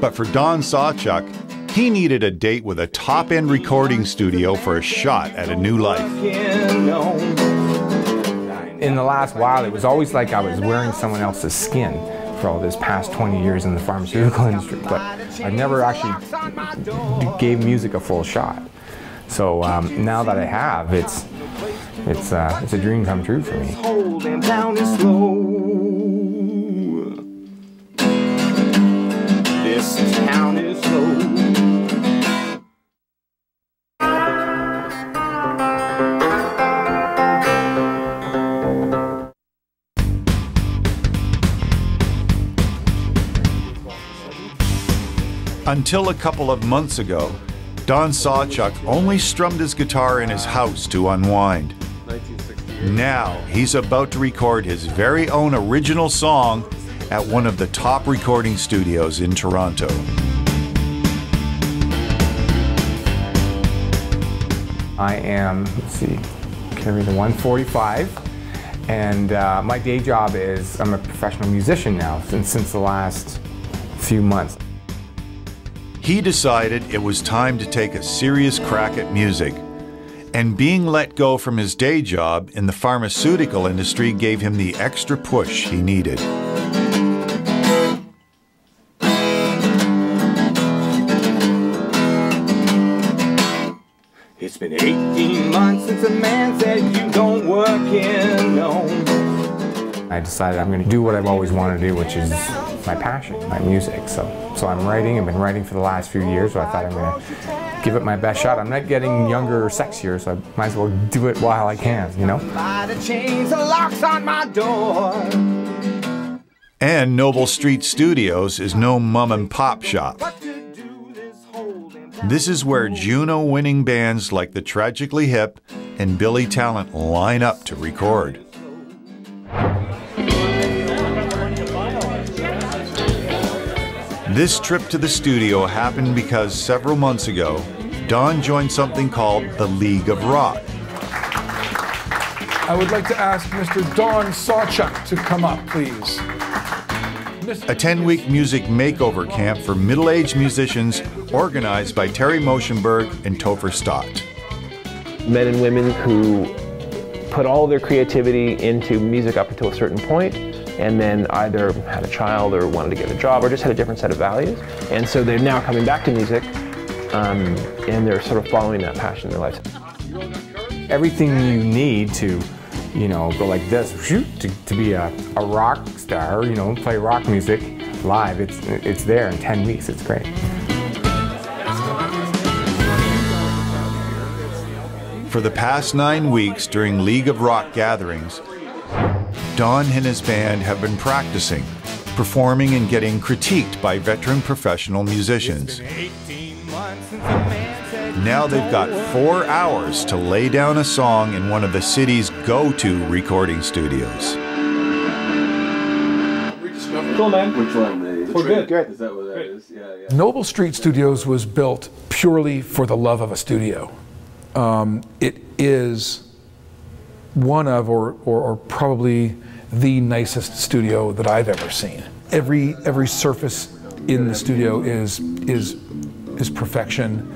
But for Don Sawchuk, he needed a date with a top-end recording studio for a shot at a new life. In the last while, it was always like I was wearing someone else's skin for all this past 20 years in the pharmaceutical industry, but I never actually gave music a full shot. So now that I have, it's a dream come true for me. Holding down is slow. This town is slow. Until a couple of months ago, Don Sawchuk only strummed his guitar in his house to unwind. Now he's about to record his very own original song at one of the top recording studios in Toronto. I am, let's see, can I read the 145, and my day job is I'm a professional musician now since the last few months. He decided it was time to take a serious crack at music, and being let go from his day job in the pharmaceutical industry gave him the extra push he needed. It's been 18 months since a man said you don't work here, no. I decided I'm going to do what I've always wanted to do, which is my passion, my music. So I'm writing. I've been writing for the last few years, so I thought I'm going to give it my best shot. I'm not getting younger or sexier, so I might as well do it while I can, you know? By the chains and locks on my door. And Noble Street Studios is no mom and pop shop. This is where Juno-winning bands like the Tragically Hip and Billy Talent line up to record. This trip to the studio happened because several months ago, Don joined something called the League of Rock. I would like to ask Mr. Don Sawchuk to come up, please. A 10-week music makeover camp for middle-aged musicians organized by Terry Moschenberg and Topher Stott. Men and women who put all their creativity into music up until a certain point, and then either had a child or wanted to get a job or just had a different set of values. And so they're now coming back to music, and they're sort of following that passion in their lives. Everything you need to, you know, go like this, shoot, to be a rock star, you know, play rock music live, it's there in 10 weeks, it's great. For the past 9 weeks during League of Rock gatherings, Don and his band have been practicing, performing and getting critiqued by veteran professional musicians. Now they've got 4 hours to lay down a song in one of the city's go-to recording studios. Cool, man. Which one? We're good. Is that what that is? Yeah, yeah. Noble Street Studios was built purely for the love of a studio. It is one of, or probably the nicest studio that I've ever seen. Every surface in the studio is perfection.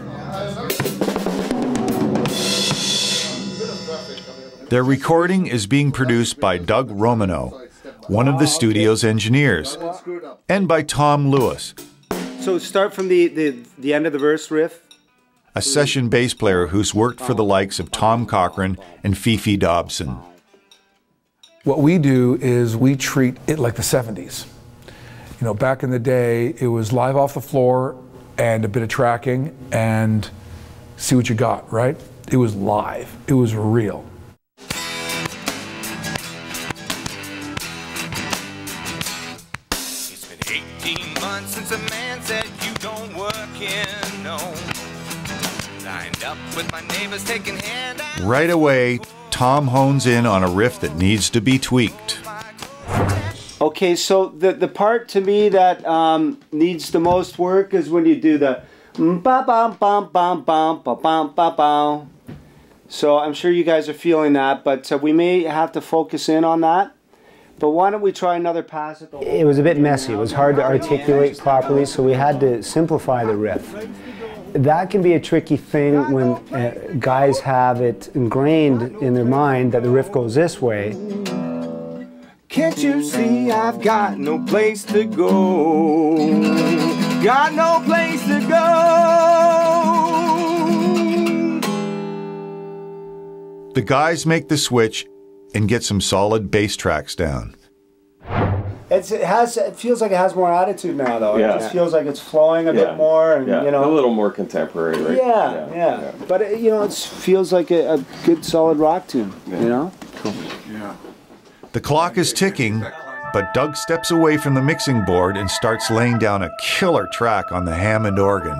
Their recording is being produced by Doug Romano, one of the studio's engineers, and by Tom Lewis, So start from the end of the verse riff. a session bass player who's worked for the likes of Tom Cochrane and Fifi Dobson. What we do is we treat it like the 70s. You know, back in the day, it was live off the floor and a bit of tracking and see what you got, right? It was live. It was real. It's been 18 months since a man said you don't work here, no. Lined up with my neighbors taking hand out. Right away, Tom hones in on a riff that needs to be tweaked. Okay, so the part to me that needs the most work is when you do the ba bam bam bam bam ba bam ba bam. So I'm sure you guys are feeling that, but we may have to focus in on that. But why don't we try another pass at the whole? It was a bit messy. It was hard to articulate properly, so we had to simplify the riff. That can be a tricky thing when guys have it ingrained in their mind that the riff goes this way. Can't you see I've got no place to go? Got no place to go. The guys make the switch and get some solid bass tracks down. It feels like it has more attitude now, though. Yeah. It just feels like it's flowing a bit more, and you know, a little more contemporary, right? Yeah. But it feels like a good, solid rock tune. You know. Cool. Yeah. The clock is ticking, but Doug steps away from the mixing board and starts laying down a killer track on the Hammond organ.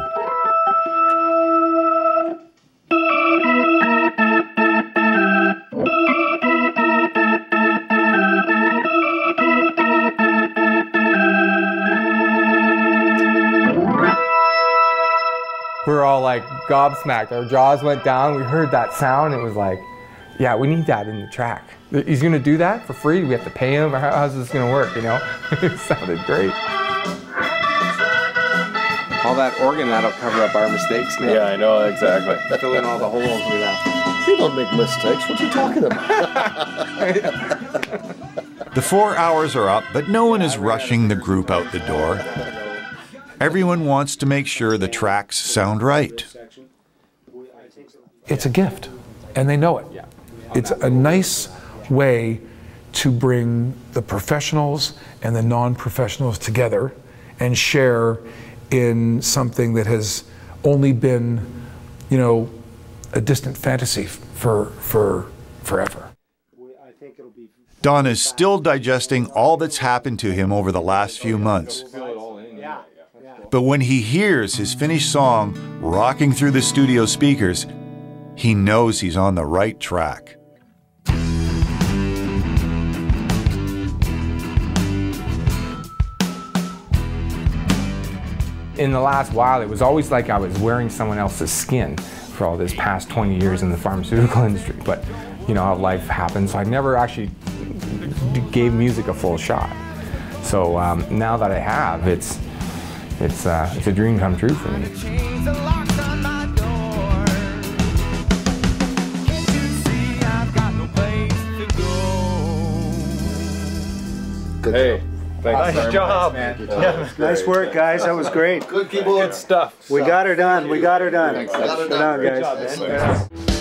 We were all like gobsmacked. Our jaws went down. We heard that sound. It was like, yeah, we need that in the track. He's going to do that for free? Do we have to pay him? Or how's this going to work, you know? It sounded great. All that organ, that'll cover up our mistakes now. Yeah, I know, exactly. Fill in all the holes we left. We don't make mistakes. What are you talking about? The 4 hours are up, but no one is rushing the group out the door. Everyone wants to make sure the tracks sound right. It's a gift, and they know it. It's a nice way to bring the professionals and the non-professionals together and share in something that has only been, you know, a distant fantasy for forever. Don is still digesting all that's happened to him over the last few months. But when he hears his finished song rocking through the studio speakers, he knows he's on the right track. In the last while, it was always like I was wearing someone else's skin for all this past 20 years in the pharmaceutical industry. But, you know, how life happens. So I never actually gave music a full shot. So now that I have, it's a dream come true for me. Hey, thanks. Nice job, man. Yeah, nice work, guys. That was great. Good people. Good stuff. We got her done. We got her done. Thanks. Got her Good on, done. guys. Good job, man.